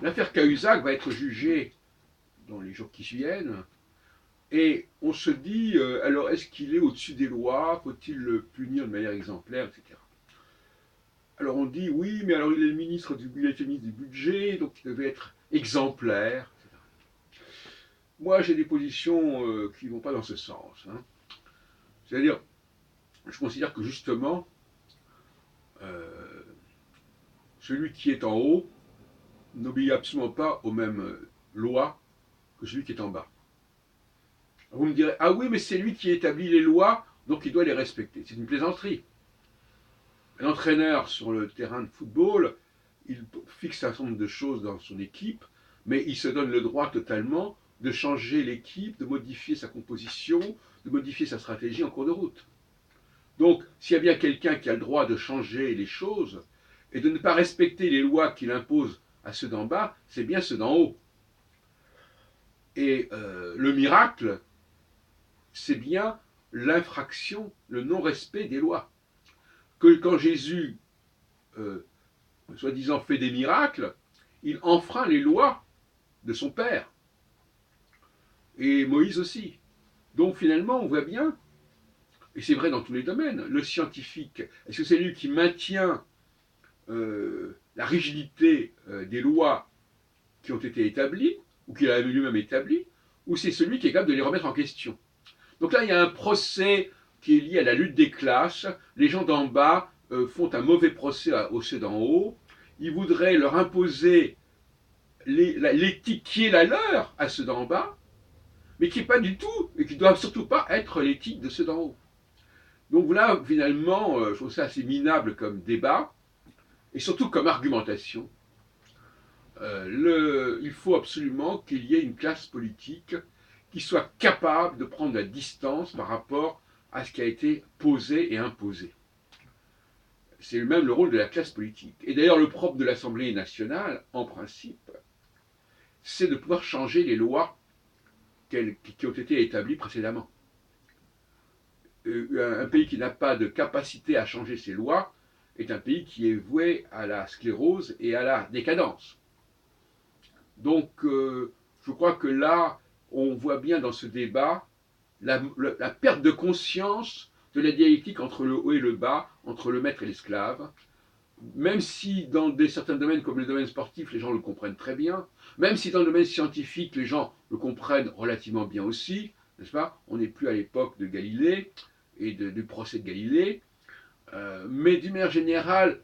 L'affaire Cahuzac va être jugée dans les jours qui viennent, et on se dit, alors est-ce qu'il est au-dessus des lois? Faut-il le punir de manière exemplaire, etc. Alors on dit, oui, mais alors il est le ministre il était ministre du budget, donc il devait être exemplaire, etc. Moi, j'ai des positions qui ne vont pas dans ce sens, hein. C'est-à-dire, je considère que justement, euh, celui qui est en haut n'obéit absolument pas aux mêmes lois que celui qui est en bas. Vous me direz, ah oui, mais c'est lui qui établit les lois, donc il doit les respecter. C'est une plaisanterie. Un entraîneur sur le terrain de football, il fixe un certain nombre de choses dans son équipe, mais il se donne le droit totalement de changer l'équipe, de modifier sa composition, de modifier sa stratégie en cours de route. Donc, s'il y a bien quelqu'un qui a le droit de changer les choses et de ne pas respecter les lois qu'il impose à ceux d'en bas, c'est bien ceux d'en haut. Et le miracle, c'est bien l'infraction, le non-respect des lois. Que quand Jésus, euh, soi-disant, fait des miracles, il enfreint les lois de son Père. Et Moïse aussi. Donc finalement, on voit bien, et c'est vrai dans tous les domaines, le scientifique, est-ce que c'est lui qui maintient la rigidité des lois qui ont été établies, ou qu'il a lui-même établies, ou c'est celui qui est capable de les remettre en question? Donc là, il y a un procès qui est lié à la lutte des classes. Les gens d'en bas font un mauvais procès aux ceux d'en haut. Ils voudraient leur imposer l'éthique qui est la leur à ceux d'en bas, mais qui n'est pas du tout, et qui ne doit surtout pas être l'éthique de ceux d'en haut. Donc voilà, finalement, je trouve ça assez minable comme débat, et surtout comme argumentation. Il faut absolument qu'il y ait une classe politique qui soit capable de prendre la distance par rapport à ce qui a été posé et imposé. C'est même le rôle de la classe politique. Et d'ailleurs, le propre de l'Assemblée nationale, en principe, c'est de pouvoir changer les lois qui ont été établies précédemment. Un pays qui n'a pas de capacité à changer ses lois est un pays qui est voué à la sclérose et à la décadence. Donc, je crois que là, on voit bien dans ce débat la perte de conscience de la dialectique entre le haut et le bas, entre le maître et l'esclave, même si dans certains domaines comme le domaine sportif, les gens le comprennent très bien, même si dans le domaine scientifique, les gens le comprennent relativement bien aussi, n'est-ce pas? On n'est plus à l'époque de Galilée et du procès de Galilée, mais d'une manière générale,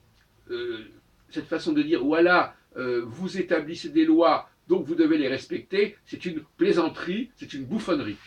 euh, cette façon de dire, voilà, vous établissez des lois, donc vous devez les respecter, c'est une plaisanterie, c'est une bouffonnerie.